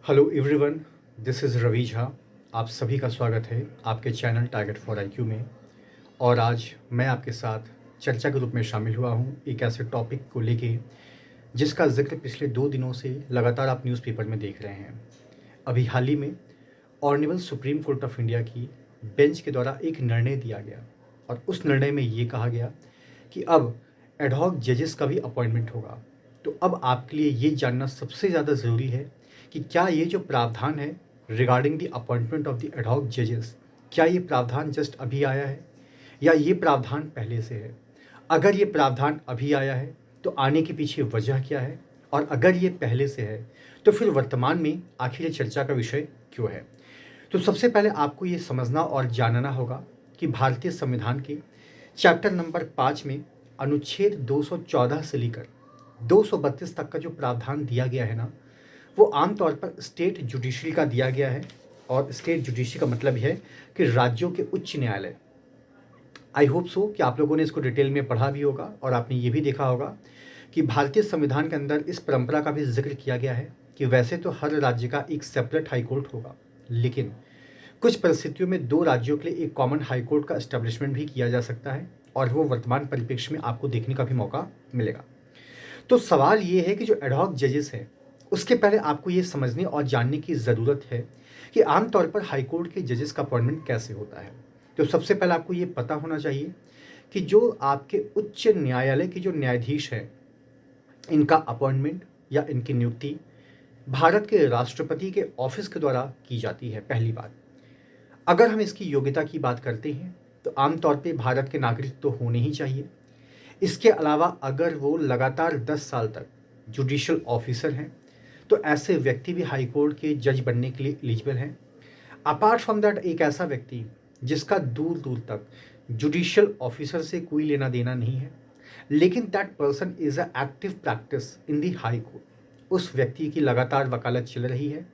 Hello everyone, this is Ravi Jha. आप सभी का स्वागत है आपके चैनल टारगेट फॉर आईक्यू में। और आज मैं आपके साथ चर्चा के रूप में शामिल हुआ हूं एक ऐसे टॉपिक को लेके जिसका जिक्र पिछले 2 दिनों से लगातार आप न्यूज़पेपर में देख रहे हैं। अभी हाल ही में honourable supreme court of India की बेंच के द्वारा एक निर्णय दिया गया और उस निर्णय में ये कहा गया कि अब एडहॉक जजेस का भी अपॉइंटमेंट होगा। तो अब आपके लिए ये जानना सबसे ज़्यादा ज़रूरी है कि क्या ये जो प्रावधान है regarding the appointment of the ad hoc जजेस, क्या ये प्रावधान जस्ट अभी आया है या ये प्रावधान पहले से है। अगर ये प्रावधान अभी आया है तो आने के पीछे वजह क्या है, और अगर ये पहले से है तो फिर वर्तमान में आखिर ये चर्चा का विषय क्यों है। तो सबसे पहले आपको ये समझना और जानना होगा कि भारतीय संविधान के चैप्टर नंबर 5 में अनुच्छेद 214 से लेकर 232 तक का जो प्रावधान दिया गया है ना, वो आमतौर पर स्टेट जुडिशरी का दिया गया है। और स्टेट जुडिशरी का मतलब है कि राज्यों के उच्च न्यायालय। आई होप सो कि आप लोगों ने इसको डिटेल में पढ़ा भी होगा और आपने ये भी देखा होगा कि भारतीय संविधान के अंदर इस परंपरा का भी जिक्र किया गया है कि वैसे तो हर राज्य का एक सेपरेट हाई कोर्ट होगा, लेकिन कुछ परिस्थितियों में दो राज्यों के लिए एक कॉमन हाई कोर्ट का एस्टेब्लिशमेंट भी किया जा सकता है और वो वर्तमान परिप्रेक्ष्य में आपको देखने का भी मौका मिलेगा। तो सवाल ये है कि जो एडहॉक जजेस हैं उसके पहले आपको ये समझने और जानने की ज़रूरत है कि आमतौर पर हाई कोर्ट के जजेस का अपॉइंटमेंट कैसे होता है। तो सबसे पहले आपको ये पता होना चाहिए कि जो आपके उच्च न्यायालय के जो न्यायाधीश हैं इनका अपॉइंटमेंट या इनकी नियुक्ति भारत के राष्ट्रपति के ऑफिस के द्वारा की जाती है। पहली बात, अगर हम इसकी योग्यता की बात करते हैं तो आमतौर पे भारत के नागरिक तो होने ही चाहिए। इसके अलावा अगर वो लगातार 10 साल तक जुडिशियल ऑफिसर हैं तो ऐसे व्यक्ति भी हाई कोर्ट के जज बनने के लिए एलिजिबल हैं। अपार्ट फ्रॉम दैट, एक ऐसा व्यक्ति जिसका दूर दूर तक जुडिशियल ऑफिसर से कोई लेना देना नहीं है, लेकिन that person is a active practice in the high court, उस व्यक्ति की लगातार वकालत चल रही है,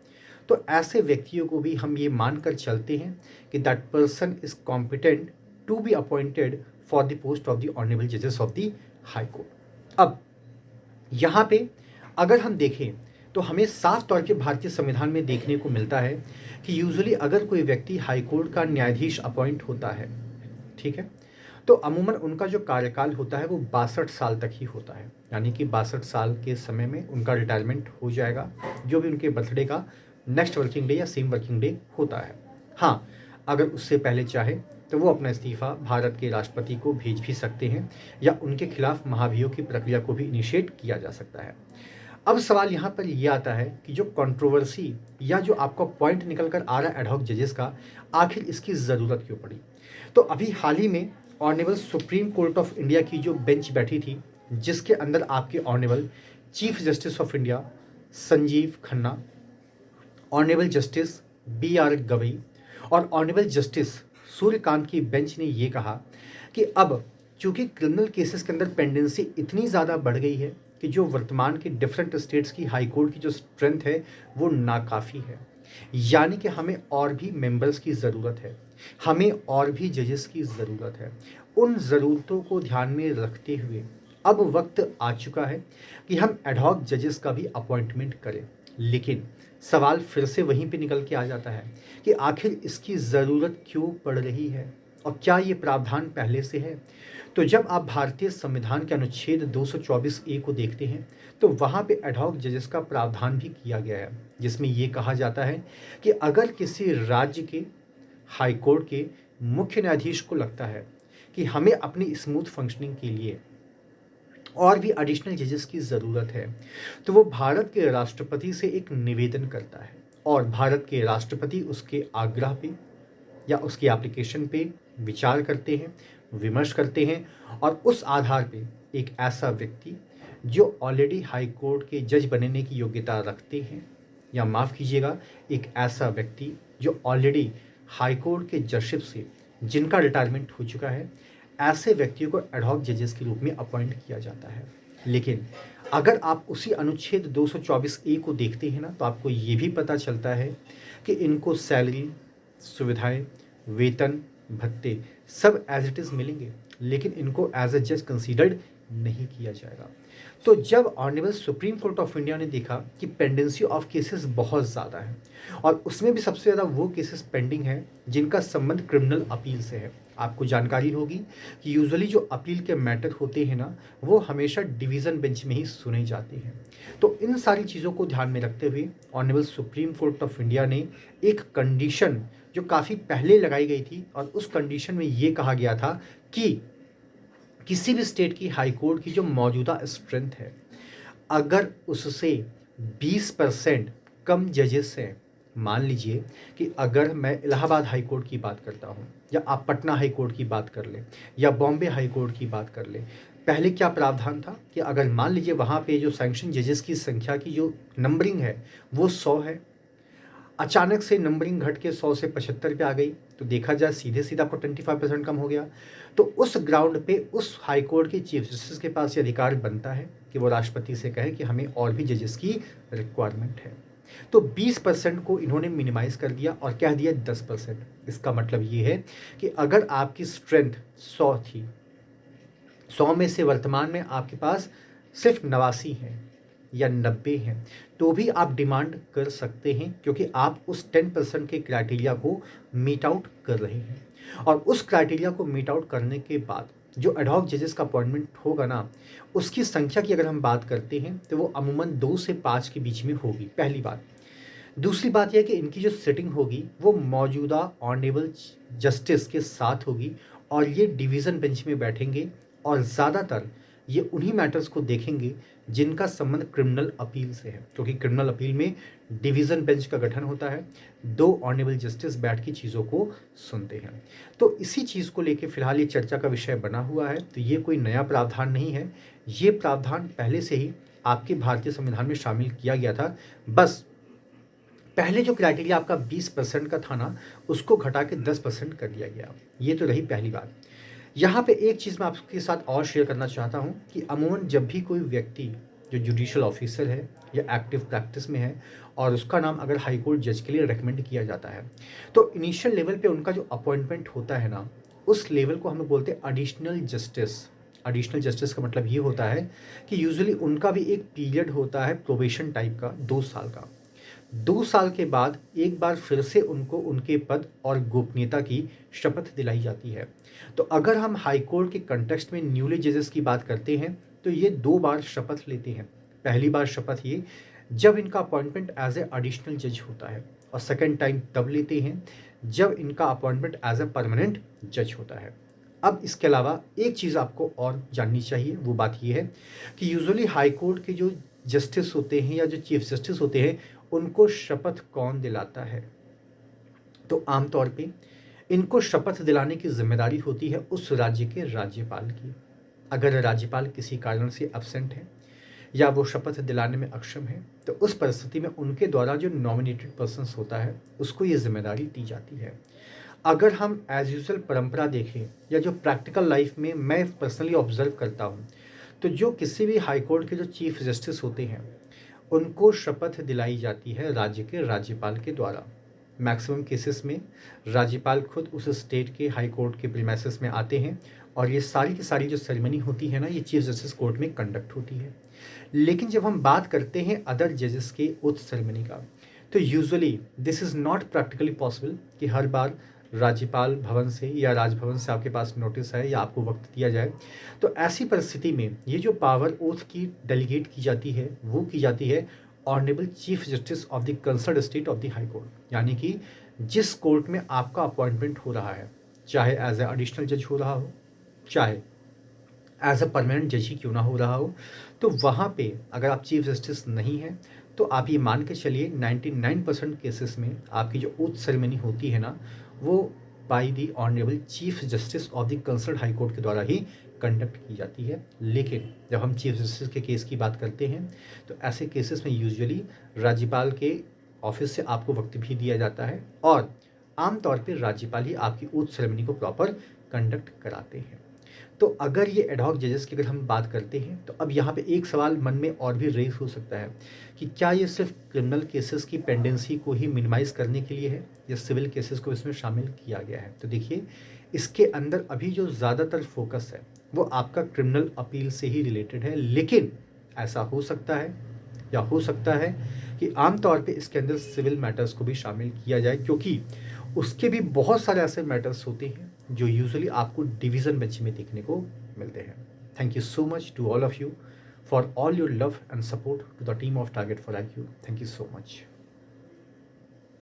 तो ऐसे व्यक्तियों को भी हम ये मानकर चलते हैं कि that person is competent to be appointed for the post of the honourable जजेस ऑफ द हाई कोर्ट। अब यहाँ पे अगर हम देखें तो हमें साफ तौर पे भारतीय संविधान में देखने को मिलता है कि यूजुअली अगर कोई व्यक्ति हाई कोर्ट का न्यायाधीश अपॉइंट होता है, ठीक है, तो अमूमन उनका जो कार्यकाल होता है वो 62 साल तक ही होता है। यानी कि 62 साल के समय में उनका रिटायरमेंट हो जाएगा, जो भी उनके बर्थडे का नेक्स्ट वर्किंग डे या सेम वर्किंग डे होता है। हाँ, अगर उससे पहले चाहे तो वो अपना इस्तीफा भारत के राष्ट्रपति को भेज भी सकते हैं या उनके खिलाफ महाभियोग की प्रक्रिया को भी इनिशिएट किया जा सकता है। अब सवाल यहाँ पर यह आता है कि जो कंट्रोवर्सी या जो आपका पॉइंट निकल कर आ रहा है एडहॉक जजेस का, आखिर इसकी ज़रूरत क्यों पड़ी। तो अभी हाल ही में honourable supreme court of India की जो बेंच बैठी थी, जिसके अंदर आपके honourable chief justice of India Sanjeev Khanna, honourable justice B.R. Gavai और ऑनरेबल जस्टिस सूर्यकांत की बेंच ने ये कहा कि अब चूंकि क्रिमिनल केसेस के अंदर पेंडेंसी इतनी ज़्यादा बढ़ गई है कि जो वर्तमान की डिफरेंट स्टेट्स की हाई कोर्ट की जो स्ट्रेंथ है वो नाकाफ़ी है। यानी कि हमें और भी मेंबर्स की ज़रूरत है, हमें और भी जजेस की ज़रूरत है। उन ज़रूरतों को ध्यान में रखते हुए अब वक्त आ चुका है कि हम एडहॉक जजेस का भी अपॉइंटमेंट करें। लेकिन सवाल फिर से वहीं पे निकल के आ जाता है कि आखिर इसकी ज़रूरत क्यों पड़ रही है और क्या ये प्रावधान पहले से है। तो जब आप भारतीय संविधान के अनुच्छेद 224A को देखते हैं तो वहाँ पे एडहॉक जजेस का प्रावधान भी किया गया है, जिसमें ये कहा जाता है कि अगर किसी राज्य के हाई कोर्ट के मुख्य न्यायाधीश को लगता है कि हमें अपनी स्मूथ फंक्शनिंग के लिए और भी एडिशनल जजेस की ज़रूरत है, तो वो भारत के राष्ट्रपति से एक निवेदन करता है और भारत के राष्ट्रपति उसके आग्रह पे या उसकी एप्लीकेशन पे विचार करते हैं, विमर्श करते हैं और उस आधार पे एक ऐसा व्यक्ति जो ऑलरेडी हाई कोर्ट के जज बनने की योग्यता रखते हैं, या माफ़ कीजिएगा, एक ऐसा व्यक्ति जो ऑलरेडी हाई कोर्ट के जजशिप से जिनका रिटायरमेंट हो चुका है, ऐसे व्यक्तियों को एडहॉक जजेस के रूप में अपॉइंट किया जाता है। लेकिन अगर आप उसी अनुच्छेद 224A को देखते हैं ना, तो आपको ये भी पता चलता है कि इनको सैलरी, सुविधाएं, वेतन, भत्ते सब एज इट इज़ मिलेंगे, लेकिन इनको एज ए जज कंसीडर्ड नहीं किया जाएगा। तो जब honourable supreme court of India ने देखा कि पेंडेंसी ऑफ केसेस बहुत ज़्यादा है और उसमें भी सबसे ज़्यादा वो केसेस पेंडिंग है जिनका संबंध क्रिमिनल अपील से है। आपको जानकारी होगी कि यूजुअली जो अपील के मैटर होते हैं ना, वो हमेशा डिवीज़न बेंच में ही सुने जाते हैं। तो इन सारी चीज़ों को ध्यान में रखते हुए honourable supreme court of India ने एक कंडीशन जो काफ़ी पहले लगाई गई थी, और उस कंडीशन में ये कहा गया था कि किसी भी स्टेट की हाई कोर्ट की जो मौजूदा स्ट्रेंथ है, अगर उससे 20% कम जजेस हैं, मान लीजिए कि अगर मैं इलाहाबाद हाई कोर्ट की बात करता हूँ, या आप पटना हाई कोर्ट की बात कर लें, या बॉम्बे हाई कोर्ट की बात कर लें। पहले क्या प्रावधान था कि अगर मान लीजिए वहाँ पे जो सैंक्शन जजेस की संख्या की जो नंबरिंग है वो 100 है, अचानक से नंबरिंग घट के 100 से 75 पे आ गई, तो देखा जाए सीधे सीधा आपको 25% कम हो गया। तो उस ग्राउंड पे उस हाई कोर्ट के चीफ जस्टिस के पास ये अधिकार बनता है कि वो राष्ट्रपति से कहे कि हमें और भी जजेस की रिक्वायरमेंट है। तो 20% को इन्होंने मिनिमाइज कर दिया और कह दिया 10%। इसका मतलब ये है कि अगर आपकी स्ट्रेंथ 100 थी, 100 में से वर्तमान में आपके पास सिर्फ 89 हैं या 90 हैं, तो भी आप डिमांड कर सकते हैं, क्योंकि आप उस 10% के क्राइटेरिया को मीट आउट कर रहे हैं। और उस क्राइटेरिया को मीट आउट करने के बाद जो एडहॉक जजेस का अपॉइंटमेंट होगा ना, उसकी संख्या की अगर हम बात करते हैं तो वो अमूमन 2 से 5 के बीच में होगी, पहली बात। दूसरी बात यह है कि इनकी जो सिटिंग होगी वो मौजूदा ऑनरेबल जस्टिस के साथ होगी, और ये डिवीज़न बेंच में बैठेंगे और ज़्यादातर ये उन्हीं मैटर्स को देखेंगे जिनका संबंध क्रिमिनल अपील से है, क्योंकि क्रिमिनल अपील में डिवीज़न बेंच का गठन होता है, 2 ऑनरेबल जस्टिस बैठ के चीज़ों को सुनते हैं। तो इसी चीज़ को लेके फ़िलहाल ये चर्चा का विषय बना हुआ है। तो ये कोई नया प्रावधान नहीं है, ये प्रावधान पहले से ही आपके भारतीय संविधान में शामिल किया गया था। बस पहले जो क्राइटेरिया आपका 20% का था ना, उसको घटा के 10% कर दिया गया। ये तो रही पहली बात। यहाँ पे एक चीज़ मैं आपके साथ और शेयर करना चाहता हूँ कि अमूमन जब भी कोई व्यक्ति जो जुडिशियल ऑफिसर है या एक्टिव प्रैक्टिस में है और उसका नाम अगर हाई कोर्ट जज के लिए रेकमेंड किया जाता है, तो इनिशियल लेवल पे उनका जो अपॉइंटमेंट होता है ना, उस लेवल को हम बोलते हैं एडिशनल जस्टिस। एडिशनल जस्टिस का मतलब ये होता है कि यूजुअली उनका भी एक पीरियड होता है प्रोबेशन टाइप का, 2 साल का। 2 साल के बाद एक बार फिर से उनको उनके पद और गोपनीयता की शपथ दिलाई जाती है। तो अगर हम हाई कोर्ट के कंटेक्स्ट में न्यूली जजेस की बात करते हैं तो ये 2 बार शपथ लेते हैं। पहली बार शपथ ये जब इनका अपॉइंटमेंट एज ए एडिशनल जज होता है, और सेकेंड टाइम तब लेते हैं जब इनका अपॉइंटमेंट एज ए परमानेंट जज होता है। अब इसके अलावा एक चीज़ आपको और जाननी चाहिए, वो बात ये है कि यूजुअली हाई कोर्ट के जो जस्टिस होते हैं या जो चीफ जस्टिस होते हैं, उनको शपथ कौन दिलाता है? तो आमतौर पे इनको शपथ दिलाने की जिम्मेदारी होती है उस राज्य के राज्यपाल की। अगर राज्यपाल किसी कारण से एब्सेंट है या वो शपथ दिलाने में अक्षम है, तो उस परिस्थिति में उनके द्वारा जो नॉमिनेटेड पर्सन्स होता है उसको ये जिम्मेदारी दी जाती है। अगर हम एज यूजुअल परंपरा देखें या जो प्रैक्टिकल लाइफ में मैं पर्सनली ऑब्जर्व करता हूँ, तो जो किसी भी हाई कोर्ट के जो चीफ जस्टिस होते हैं उनको शपथ दिलाई जाती है राज्य के राज्यपाल के द्वारा। मैक्सिमम केसेस में राज्यपाल खुद उस स्टेट के हाई कोर्ट के प्रीमाइसेस में आते हैं, और ये सारी की सारी जो सेरेमनी होती है ना, ये चीफ जस्टिस कोर्ट में कंडक्ट होती है। लेकिन जब हम बात करते हैं अदर जजेस के ओथ सेरेमनी का, तो usually this is not practically possible कि हर बार राज्यपाल भवन से या राजभवन से आपके पास नोटिस है या आपको वक्त दिया जाए। तो ऐसी परिस्थिति में ये जो पावर ओथ की डेलीगेट की जाती है वो की जाती है honourable chief justice of the concern state of the high court, यानी कि जिस कोर्ट में आपका अपॉइंटमेंट हो रहा है, चाहे एज ए एडिशनल जज हो रहा हो, चाहे एज अ परमानेंट जज ही क्यों ना हो रहा हो, तो वहाँ पे अगर आप चीफ जस्टिस नहीं हैं तो आप ये मान के चलिए 99% केसेस में आपकी जो ओथ सेरेमनी होती है ना, वो by the honourable chief justice of the concern high court के द्वारा ही कंडक्ट की जाती है। लेकिन जब हम चीफ जस्टिस के केस की बात करते हैं तो ऐसे केसेस में यूजुअली राज्यपाल के ऑफिस से आपको वक्त भी दिया जाता है, और आमतौर पर राज्यपाल ही आपकी ओथ सेरेमनी को प्रॉपर कंडक्ट कराते हैं। तो अगर ये एडहॉक जजेस की अगर हम बात करते हैं, तो अब यहाँ पे एक सवाल मन में और भी रेज हो सकता है कि क्या ये सिर्फ क्रिमिनल केसेस की पेंडेंसी को ही मिनिमाइज़ करने के लिए है या सिविल केसेस को इसमें शामिल किया गया है? तो देखिए, इसके अंदर अभी जो ज़्यादातर फोकस है वो आपका क्रिमिनल अपील से ही रिलेटेड है, लेकिन ऐसा हो सकता है या हो सकता है कि आमतौर पे इसके अंदर सिविल मैटर्स को भी शामिल किया जाए, क्योंकि उसके भी बहुत सारे ऐसे मैटर्स होते हैं जो यूजुअली आपको डिवीज़न बेंच में देखने को मिलते हैं। Thank you so much to all of you for all your love and support to the team of target for IQ। Thank you so much.